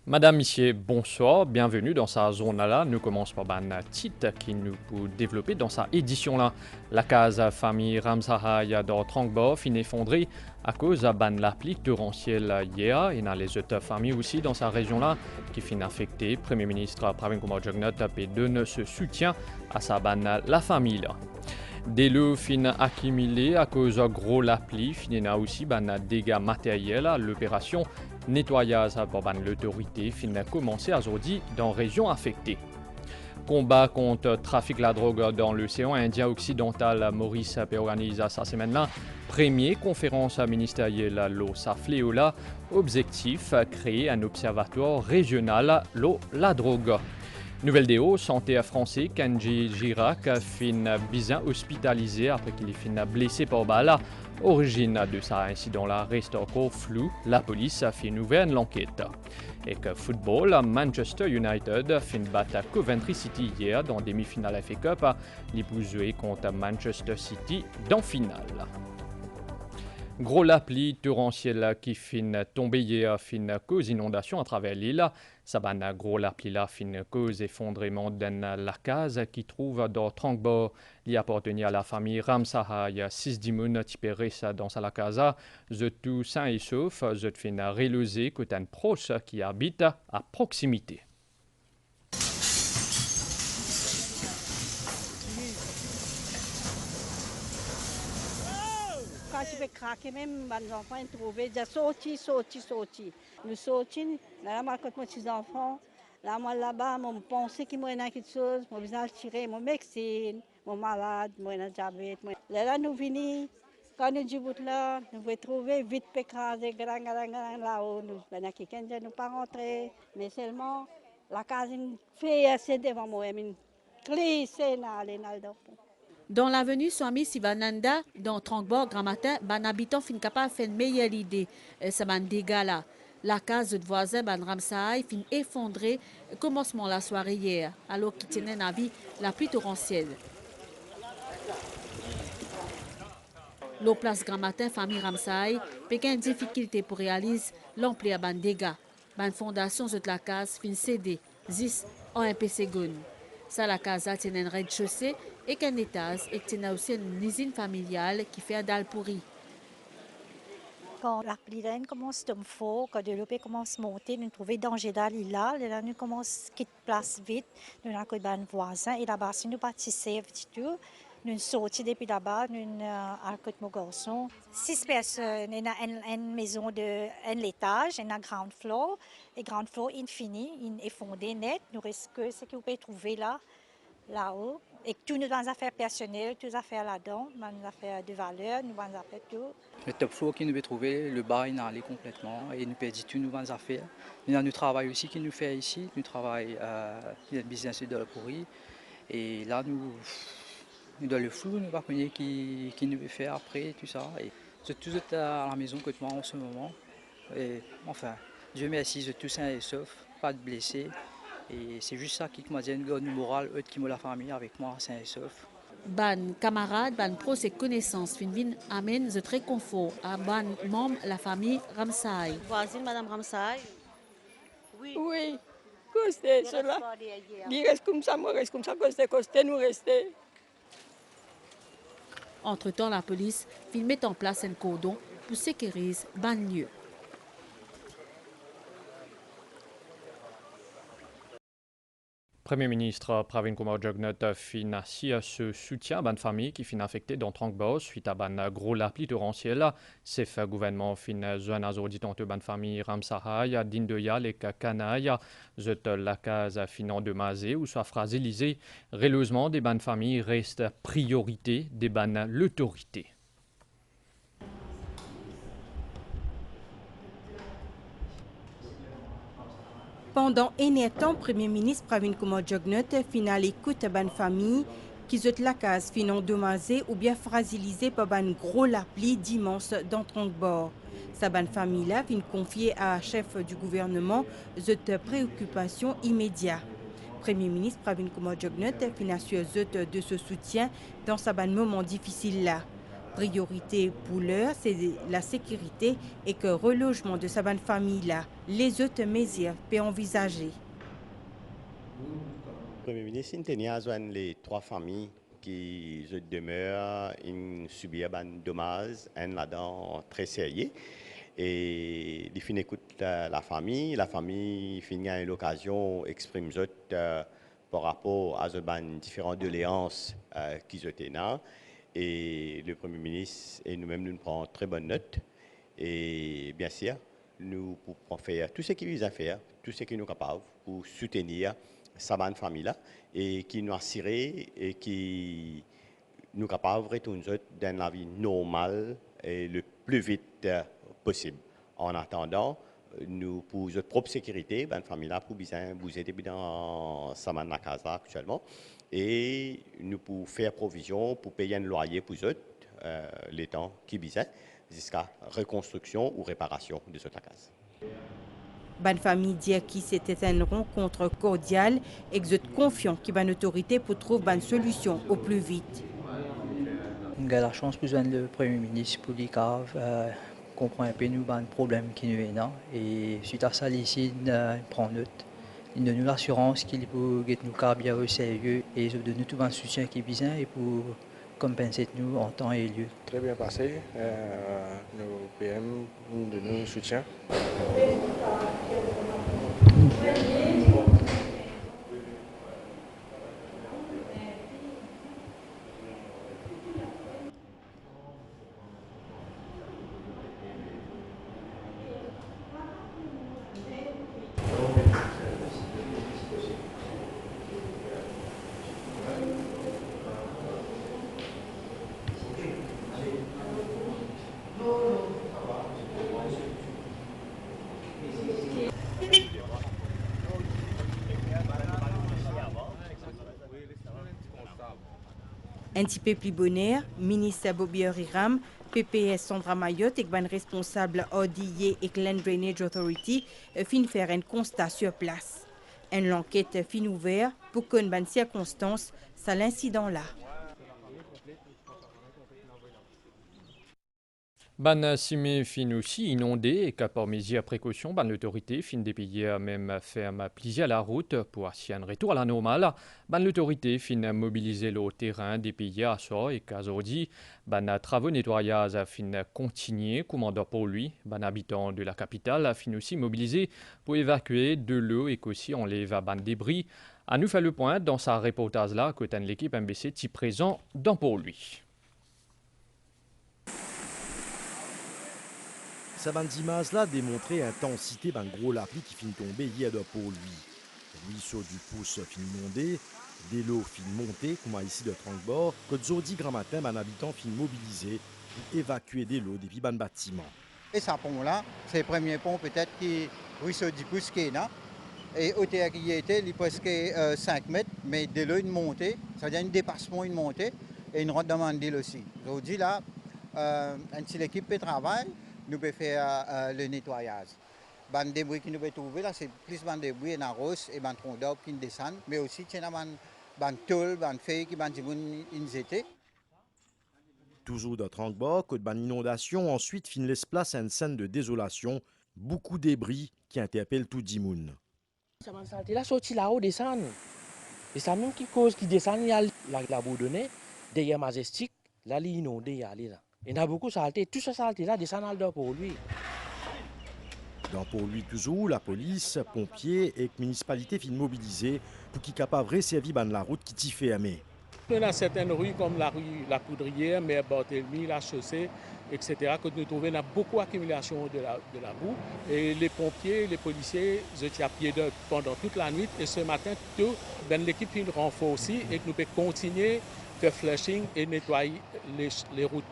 Madame, Monsieur, bonsoir, bienvenue dans sa zone-là. Nous commençons par un titre qui nous peut développer dans sa édition-là. La case famille Ramsahaya dans Trangbor finit effondrée à cause de l'appli torrentielle hier. Il y a les autres familles aussi dans sa région-là qui finissent affectées. Premier ministre Pravin Kumar Jugnauth donne ce soutien à sa la famille. Des lots fin accumulés à cause de gros l'appli, finit aussi des dégâts matériels. L'opération nettoyage par l'autorité fin commencé aujourd'hui dans la région affectée. Combat contre le trafic de la drogue dans l'océan Indien occidental, Maurice organise cette semaine-là première conférence ministérielle l'OSA Fléola, objectif créer un observatoire régional la drogue. Nouvelle déo, santé français, Kenji Girac fin bien hospitalisé après qu'il est fin blessé par balle. Origine de cet incident-là reste encore floue. La police a fait ouvrir l'enquête. Et que football, Manchester United fin battre Coventry City hier dans demi-finale FA Cup. Les joué contre Manchester City dans finale. Gros la pluie torrentielle qui fin tombé hier fin cause inondation à travers l'île. Sabana gros la pluie là fin cause effondrement dans la case qui trouve dans Trangbor. Il appartenait à la famille Ramsahaya. 6 dimoun tipérés dans la casa. Je tout sain et sauf. Je fin reloser côté un proche qui habite à proximité. Quand tu veux craquer, même les enfants ils trouvaient, ils sorti. Nous sortis, là, moi, quand moi, 6 enfants, là, moi, là-bas, je pensais qu'il y avait quelque chose, mon visage tiré, mon médecine, mon malade, mon diabète. Là, nous venons, quand nous sommes là, nous pouvons trouver vite pécrasé, grand, là-haut. Nous ne nous pas rentrer, mais seulement, la case fait assez devant moi, une clé, c'est là, Dans l'avenue Swami Sivananda, dans Trangbor, grand matin, un habitant fin capable de faire une meilleure idée. Ça m'a dégâts là. La case de voisin, ban Ramsahai, fin effondrée commencement la soirée hier, alors qu'il tenait un vie la pluie torrentielle. L'eau place grand matin, famille Ramsahai, pékin une difficulté pour réaliser l'ampleur ban dégâts. Ban fondation de la case fin cédé, 10 en un PC gun. Ça la casa tient un rez-de-chaussée et qu'un étage et tient aussi une usine familiale qui fait un dalle pourri. Quand la pluie commence à tomber fort, quand l'eau commence à monter, nous trouvons danger d'aller là. Là, nous commençons à quitter place vite. Nous avons un voisin et là-bas, si nous bâtissons un petit tour, nous sortons depuis là-bas, nous à côté de mon garçon. 6 personnes, il y a une maison de un étage, un ground floor. Et ground floor infini, il est fondé net. Nous restons que ce que vous pouvez trouver là-haut. Et toutes nos affaires personnelles, toutes les affaires là-dedans, nos affaires de valeur, nos affaires tout. Le top floor qui nous peut trouver, le bar il est allé complètement et nous perdit toutes nos affaires. Il y a du travail aussi qui nous fait ici, nous travaillons dans le business de la pourri. Et là nous dans le flou, nous ne savons pas qui nous veut faire après, tout ça. Et c'est tout à la maison que moi en ce moment. Et enfin, Dieu merci, je suis tout sain et sauf, pas de blessés. Et c'est juste ça qui m'a dit une bonne morale, eux qui m'ont la famille avec moi, sain et sauf. Ban camarades, ban pros et connaissances, fin amène de très confort à ban membre la famille Ramsahai. Voisine, Madame Ramsahai. Oui, costé cela. Il reste comme ça, moi reste comme ça, costé, nous rester. Entre-temps, la police met en place un cordon pour sécuriser ban lieu. Premier ministre Pravin Kumar Jugnauth fin ce soutien à une famille qui fin affectée dans Trangbor suite à un gros la pluie torrentielle. C'est le gouvernement fin zone azordi dans une famille Ramsahai, Dindoyal et Kanai. Zut la case fin endommagée ou soit fragilisée. Relosement des bonnes familles reste priorité des bonnes l'autorité. Pendant un temps, Premier ministre Pravin Kumar Jugnauth final écoute à une famille qui zut la case fin endommagée ou bien fragilisée par un gros la pluie dimanche dans Trangbor. Sa bonne famille-là vient confier à chef du gouvernement zut préoccupation immédiate. Premier ministre Pravin Kumar Jugnauth fin assure zut de ce soutien dans sa bonne moment difficile là. Priorité pour l'heure, c'est la sécurité et que le relogement de sa bonne famille-là, les autres mesures peuvent envisager. Le Premier ministre a les 3 familles qui demeurent, ils subissent des dommages, là-dedans très sérieux. Et il finit écoute la famille finit à l'occasion exprime par rapport à ces différentes doléances qu'ils ont là. Et le Premier ministre et nous-mêmes, nous prenons très bonne note. Et bien sûr, nous pouvons faire tout ce qu'il vise à faire, tout ce que nous sommes capables pour soutenir sa bonne famille-là et qui nous assurer et qui nous sommes capables de retourner dans la vie normale et le plus vite possible. En attendant, nous, pour notre propre sécurité, la famille-là, pour bien vous aider dans sa casa actuellement. Et nous pouvons faire provision pour payer un loyer pour eux, les temps qui bisaient, jusqu'à reconstruction ou réparation de cette case. Bonne famille dit que c'était une rencontre cordiale et que vous êtes confiant qu'il y a une autorité pour trouver une solution au plus vite. On a la chance pour le Premier ministre pour les caves, comprendre un peu nous les problèmes qui nous sont. Et suite à ça, ici, on prend note. Il donne nous l'assurance qu'il peut get nous cas bien au sérieux et de nous tout un soutien qui est besoin et pour compenser nous en temps et lieu. Très bien passé. Nos PM nous donnent nous soutien. Un petit peu plus bonheur, ministre Bobby Riram, PPS Sandra Mayotte et le responsable ODIE et Land Drainage Authority fin faire un constat sur place. Une enquête fin ouverte pour qu'une bonne circonstance ça l'incident là. Ban Simé fin aussi inondé et qu'à par mesure précaution, ban l'autorité fin des pays même ferme plié à la route pour assurer un retour à la normale. Ban l'autorité fin mobiliser le terrain des pays à soi et qu'aujourd'hui, ban travaux nettoyage fin continuer, commandant pour lui, ban habitant de la capitale fin aussi mobilisé pour évacuer de l'eau et qu'aussi enlève ban débris. À nous faire le point dans sa reportage là, côté de l'équipe MBC qui présent dans pour lui. Sa bande d'images là démontrait l'intensité d'un gros lapis qui finit tomber hier pour lui. Ruisseau du pouce finit inondé, des lots finit monter, comme ici de Trangbord, que Zodi grand matin, un habitant finit mobilisé pour évacuer des lots depuis ban bâtiment. Et ce pont là, c'est le premier pont peut-être qui ruisseau du pouce qui est là. Et au terre qui était, il est presque 5 mètres, mais de l'eau une montée, ça veut dire un dépassement, une montée, et une route de Mandil aussi. Aujourd'hui là, si l'équipe peut travailler, nous pouvons faire le nettoyage. Les débris que nous pouvons trouver, là, c'est plus de débris et rose et de troncs d'arbres qui descendent, mais aussi il y a des tôles, des feuilles qui sont été. Toujours de Trangbord, que de inondation, ensuite fin laisse place à une scène de désolation, beaucoup de débris qui interpellent tout le monde. Ça m'a salté là, sorti là-haut, descend. Et ça même qui cause qui descend, il y a la bourdonnée, derrière Majestic, là, il est inondé, il y a là. Il y a beaucoup salté, tout ça salté là, descend dans pour lui. Dans pour lui toujours, la police, pompiers et municipalité finissent mobilisés pour qu'ils soient capables de servir la route qui est fermée. Il y a certaines rues comme la rue La Poudrière, Mère Barthélemy, la chaussée, etc. que nous trouvons beaucoup d'accumulation de la boue. Et les pompiers, les policiers, ils étaient à pied d'œuvre pendant toute la nuit. Et ce matin, l'équipe est renforcée et que nous pouvons continuer faire flushing et nettoyer les routes.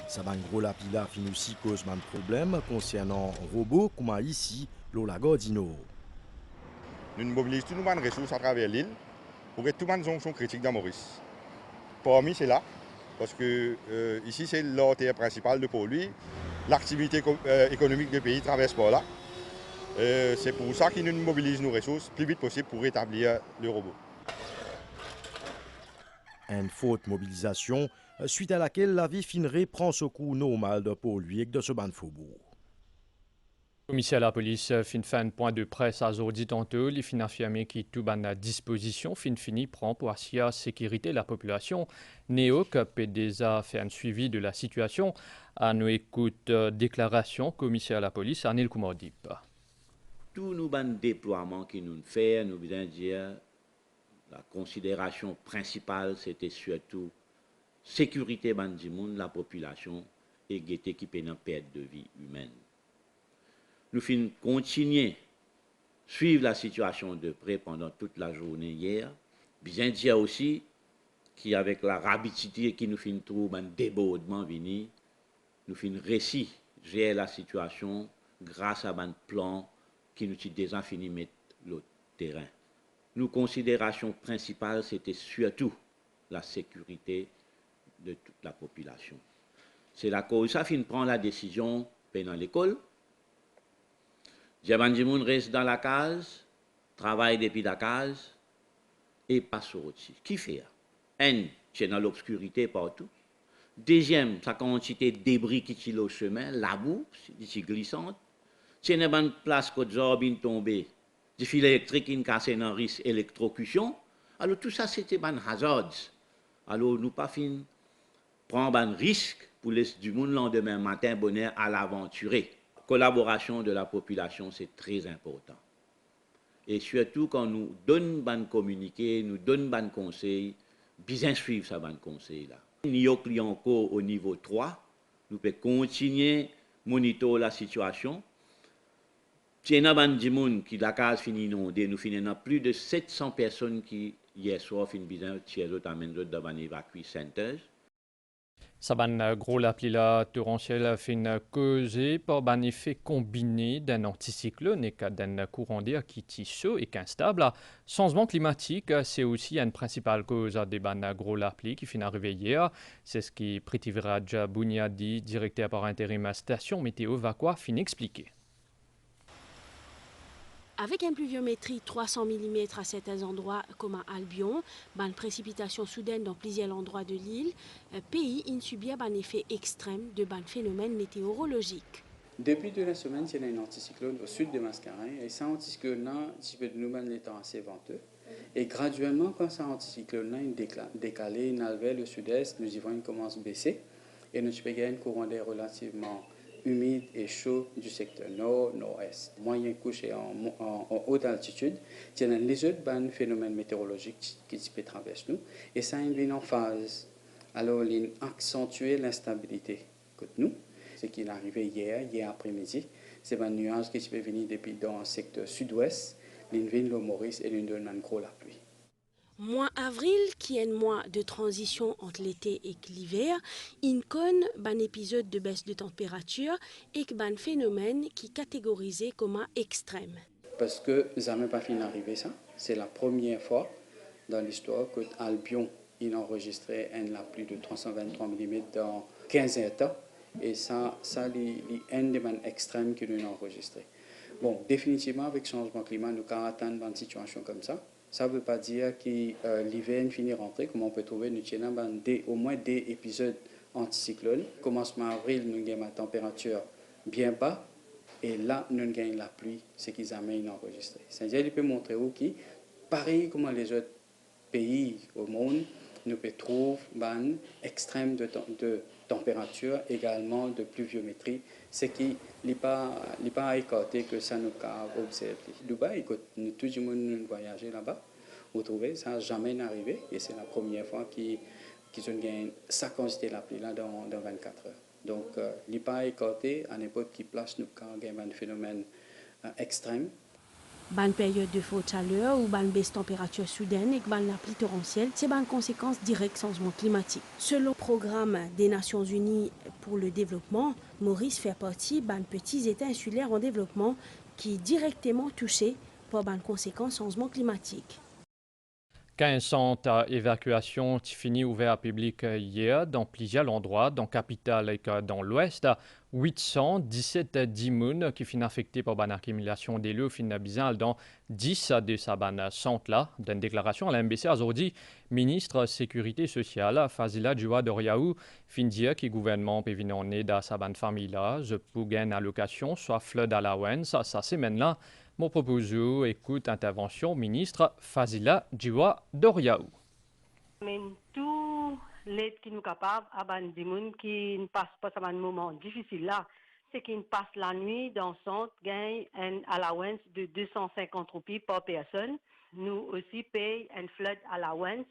Ça va un gros lapida fin aussi cause de problème concernant robots comme ici, Lola Gordino. Nous mobilisons toutes nos ressources à travers l'île pour que toutes les zones critiques dans Maurice. Parmi c'est là, parce que ici c'est l'artère principale de pour lui, l'activité économique du pays traverse par là. C'est pour ça que nous mobilisons nos ressources le plus vite possible pour rétablir le robot. Une faute mobilisation, suite à laquelle la vie finerait prend ce coup normal de pour lui et de ce ban faubourg. Commissaire à la police fin un point de presse à Zordi tantôt, il fin affirmé qu'il tout ban à disposition fini prend pour assurer la sécurité de la population. Néo PDSA fait un suivi de la situation. À nous écoute déclaration commissaire à la police Anil Koumordip. Tout nous ban déploiement qui nous fait, nous bien dire la considération principale c'était surtout sécurité bandimoun, la population et guetter qui peut en perte de vie humaine. Nous finissons continuer suivre la situation de près pendant toute la journée hier. Bien dire aussi qu'avec la rapidité qui nous finit trouver un débordement vini, nous finissons réussi gérer la situation grâce à un plan qui nous a déjà fini mettre le terrain. Nos considérations principales c'était surtout la sécurité de toute la population. C'est la cause ça fin prend la décision pendant l'école. Djabandimoun reste dans la case, travaille depuis la case et passe au dessus. Qui fait? C'est dans l'obscurité partout. Deuxième, sa quantité de débris qui tire au chemin, la boue, c'est glissante. C'est une place que Zorbin tombé, des fils électriques qui cassent dans risque électrocution. Alors tout ça c'était un hazard. Alors nous pas fin prendre un risque pour laisser du monde lendemain matin bonheur à l'aventurer. Collaboration de la population, c'est très important. Et surtout quand nous donne ban communiqué, nous donne ban conseil, bien suivre ça ban conseil là. Nous avons encore au niveau 3, nous pouvons continuer à monitorer la situation. Si y a des gens qui la case finit inondée, nous finissons plus de 700 personnes qui hier soir finissent bien tiers autres amènent devant l'évacuation centers. Saban gros l'appli la torrentielle fin causée par un effet combiné d'un anticyclone et d'un courant d'air qui tissot et qu'instable. Changement climatique, c'est aussi une principale cause des gros l'appli qui fin arrivé hier. C'est ce qui Prithviraj Buniadi, directeur par intérim à station météo Vakwa, fin expliqué. Avec une pluviométrie 300 mm à certains endroits comme à Albion, une précipitation soudaine dans plusieurs endroits de l'île, le pays subit un effet extrême de phénomènes météorologiques. Depuis 2 semaines, il y a un anticyclone au sud de Mascarin et cet anticyclone de nous les temps assez venteux. Et graduellement, quand cet anticyclone est décalé vers le sud-est, nous y voyons commence à baisser et nous avons un courant d'air relativement humide et chaud du secteur nord-nord-est. Moyen couché en haute altitude, il y a les autres phénomènes météorologiques qui peuvent traverser nous et ça est en phase. Alors, il a accentué l'instabilité que nous. Ce qui est arrivé hier après-midi, c'est un nuage qui peut venir depuis dans le secteur sud-ouest, l'île le Maurice et l'île de gros la pluie. Mois avril, qui est un mois de transition entre l'été et l'hiver, il connaît un épisode de baisse de température et un phénomène qui est catégorisé comme extrême. Parce que ça n'a pas fini d'arriver ça. C'est la première fois dans l'histoire que Albion a enregistré la pluie de 323 mm dans 15 ans. Et ça c'est un des extrêmes que nous avons enregistré. Bon, définitivement, avec le changement climatique, nous avons atteint une situation comme ça. Ça ne veut pas dire que l'hiver finit rentrer, comme on peut trouver, nous avons au moins des épisodes anticyclones. Commencement avril, nous avons une température bien bas, et là, nous avons la pluie, ce qu'ils amènent enregistré. C'est-à-dire qu'il peut montrer que, pareil comme les autres pays au monde, nous pouvons trouver un extrême de température, également de pluviométrie, ce qui n'est pas écarté que ça nous a observé. Dubaï, tout le monde voyager là-bas, vous trouvez, ça n'a jamais arrivé, et c'est la première fois qu'ils ont gagné sa quantité de la pluie là dans 24 heures. Donc, il n'est pas écarté à n'importe quelle place, nous avons un phénomène extrême. Une période de forte chaleur ou une baisse de température soudaine et la pluie torrentielle, c'est une conséquence directe du changement climatique. Selon le programme des Nations Unies pour le développement, Maurice fait partie d'un petit État insulaire en développement qui est directement touché par une conséquence du changement climatique. 15 centres d'évacuation fini ouverts à public hier dans plusieurs endroits, dans la capitale et dans l'ouest. 817 dimoun qui finissent affectés par l'accumulation des lots finissent bizarre dans 10 de ces centres-là. Dans une déclaration à la MBC aujourd'hui, ministre Sécurité sociale Fazila Djoua Doriaou fin dire que le gouvernement peut venir en aide à sa famille-là, pour gagner une allocation, soit flood allowance, ça semaine-là. Mon proposal écoute intervention ministre Fazila Djoua Doriaou. Mais tout l'aide qui nous capable à des gens qui ne passent pas un moment difficile là, c'est qu'ils passent la nuit dans le centre, gagnent un allowance de 250 roupies par personne. Nous aussi payons un flood allowance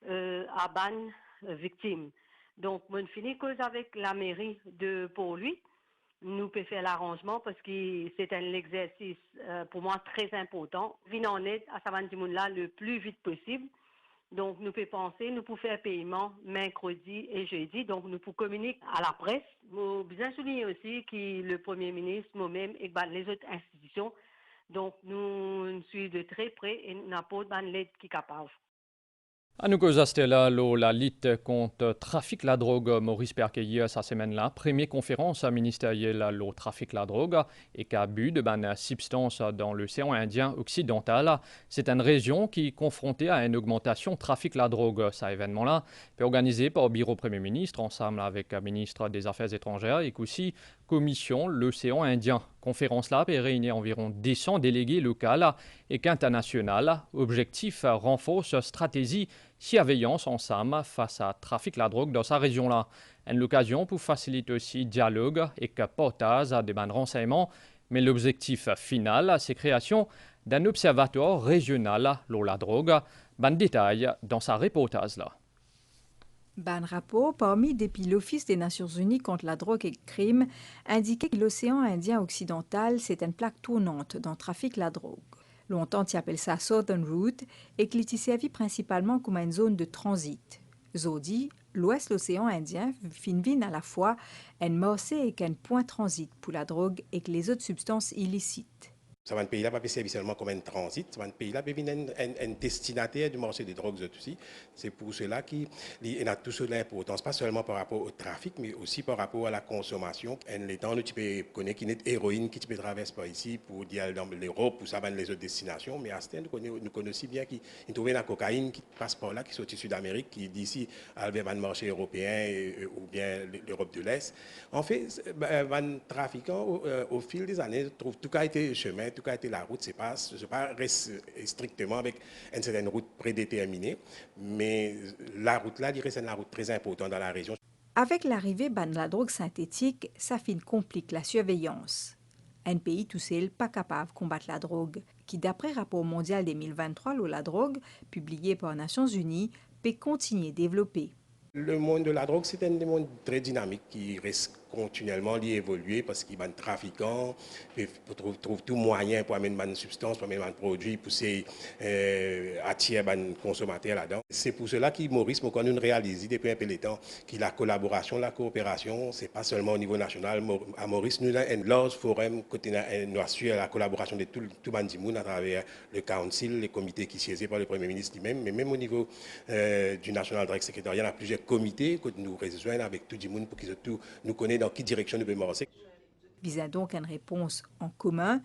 à ban victimes. Donc, on finit cause avec la mairie de Port-Louis. Nous pouvons faire l'arrangement parce que c'est un exercice pour moi très important. Venir en aide à ce là le plus vite possible. Donc, nous pouvons penser, nous pouvons faire paiement mercredi et jeudi. Donc, nous pouvons communiquer à la presse. Nous bien souligner aussi que le Premier ministre, moi-même et les autres institutions, donc nous suivons de très près et nous apportons l'aide qui est capable. À nous cause là, la lutte contre le trafic de la drogue, Maurice Perquet, cette semaine-là, première conférence ministérielle le trafic de la drogue et qu'abus de substances dans l'océan Indien occidental. C'est une région qui est confrontée à une augmentation du trafic de la drogue. Cet événement-là est organisé par le bureau Premier ministre, ensemble avec le ministre des Affaires étrangères et aussi Commission l'océan Indien. Conférence-là peut réunir environ 200 délégués locaux et internationaux. Objectif renforce stratégie surveillance ensemble face à trafic de la drogue dans sa région-là. Une occasion pour faciliter aussi le dialogue et le portage des renseignements. Mais l'objectif final, c'est la création d'un observatoire régional sur la drogue. Ban détail dans sa reportage-là. Ban rapport parmi depuis l'Office des Nations Unies contre la drogue et le crime indiquait que l'océan Indien occidental c'est une plaque tournante dans le trafic de la drogue. Longtemps, tu appelles ça Southern Route et qui est servi principalement comme une zone de transit. Zodi, l'ouest de l'océan Indien finit à la fois un morcé et un point transit pour la drogue et que les autres substances illicites. Ce pays-là va servir seulement comme un transit. Ce pays-là va devenir un destinataire du marché des drogues aussi. C'est pour cela qu'il a tout cela l'importance, pas seulement par rapport au trafic, mais aussi par rapport à la consommation. En l'état, nous connaissons qu'il y a une héroïne qui peut traverser par ici pour dire dans l'Europe, pour savoir les autres destinations. Mais à ce temps, nous connaissons aussi bien qu'il y a la cocaïne qui passe par là, qui sort du Sud-Amérique, qui d'ici à le marché européen ou bien l'Europe de l'Est. En fait, les trafiquants, au fil des années, trouvent tout cas été chemin. En tout cas, la route, c'est pas reste strictement avec une certaine route prédéterminée, mais la route là, c'est une route très importante dans la région. Avec l'arrivée de la drogue synthétique, ça complique la surveillance. Un pays tout seul pas capable de combattre la drogue, qui d'après rapport mondial 2023 sur la drogue, publié par les Nations Unies, peut continuer à développer. Le monde de la drogue, c'est un monde très dynamique qui reste continuellement évoluer parce qu'il y a des trafiquants, ils trouvent tout moyen pour amener une substance, pour amener un produit, pour attirer les consommateurs là-dedans. C'est pour cela que Maurice, quand nous réalisons depuis un peu de temps que la collaboration, la coopération, ce n'est pas seulement au niveau national. À Maurice, nous avons un large forum qui nous assure la collaboration de tout le monde à travers le Council, les comités qui siègent par le Premier ministre lui-même, mais même au niveau du National Drug Secretariat, il y a plusieurs comités que nous rejoignons avec tout le monde pour qu'ils nous connaissent dans quelle direction nous devons avancer. Visant donc une réponse en commun,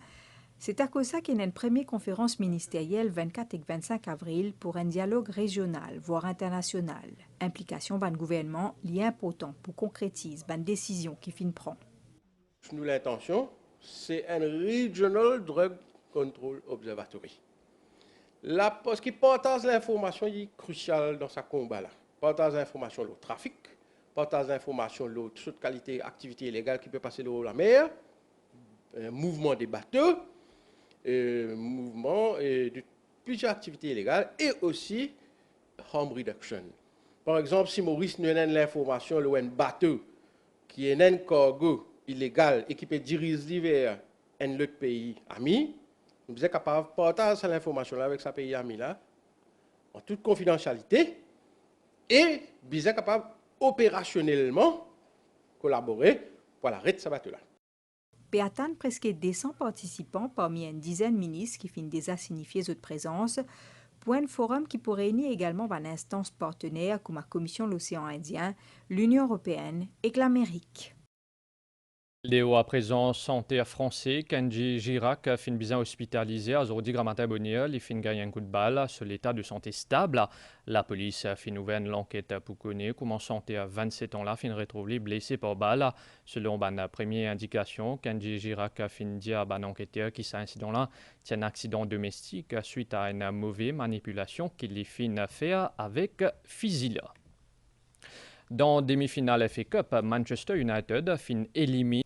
c'est à cause de ça qu'il y a une première conférence ministérielle 24 et 25 avril pour un dialogue régional, voire international. Implication du gouvernement est important pour concrétiser une décision qui fin prend. Nous, l'intention, c'est un Regional Drug Control Observatory. Là, parce qu'il partage l'information est crucial dans ce combat-là. Partage l'information sur le trafic, partage d'informations sur toute qualité activité illégale qui peut passer dans la mer, mouvement des bateaux, mouvement de plusieurs activités illégales et aussi harm reduction. Par exemple, si Maurice nous donne l'information sur un bateau qui est un cargo illégal et qui peut diriger vers un autre pays ami, nous sommes capables de partager l'information avec ce pays ami là en toute confidentialité et nous sommes capables opérationnellement collaborer pour l'arrêt de ce bateau-là. Péatan presque 200 participants parmi une dizaine de ministres qui finissent déjà signifier cette présence pour un forum qui pourrait réunir également une instance partenaire comme la Commission de l'océan Indien, l'Union européenne et l'Amérique. Léo à présent santé français, Kenji Girac fin bien hospitalisé à Zordi Gramata Boniel, il fin gagner un coup de balle sur l'état de santé stable. La police fin ouvert l'enquête pour connaître comment santé à 27 ans là fin retrouvé blessé par balle. Selon la première indication, Kenji Girac fin dit à un enquêteur qui cet incident là tient un accident domestique suite à une mauvaise manipulation qu'il fin faire avec Fizila. Dans demi-finale FA Cup, Manchester United fin éliminé.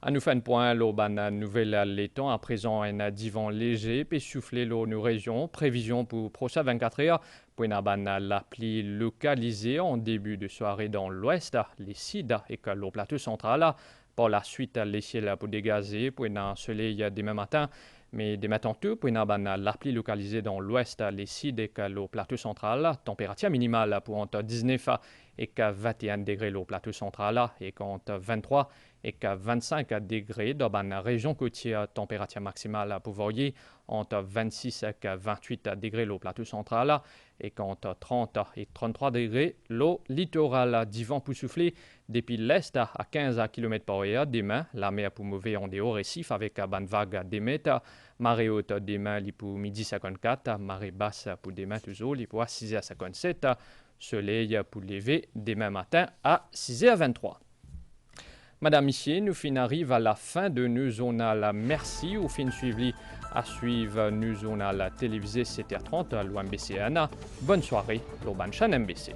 À nous faire un point, la nouvelle l'étang à présent un divan léger, puis souffler nos régions. Prévision pour prochain 24 heures, pour l'appli localisée en début de soirée dans l'ouest, les Cides et que le plateau central. Par la suite, les ciels pour dégazer, pour un soleil demain matin. Mais dès matin tout, pour l'appli localisée dans l'ouest, les Cides et que le plateau central, température minimale pour entre 19 et 21 degrés le plateau central et entre 23 et 25 degrés dans la région côtière, température maximale pour varier entre 26 et 28 degrés le plateau central et entre 30 et 33 degrés le littoral. Divan pour souffler depuis l'est à 15 km par heure. Demain, la mer pour mauvais en dehors récif avec une vague des mètres. Marée haute demain pour midi 54, marée basse pour demain toujours pour 6h57. Soleil pour lever demain matin à 6h23. Madame, Messieurs, nous fin arrive à la fin de nos journal. Merci au fin suivi à suivre nos journal télévisé 7h30 à l'OMBCN. Bonne soirée, l'Urban Chan MBC.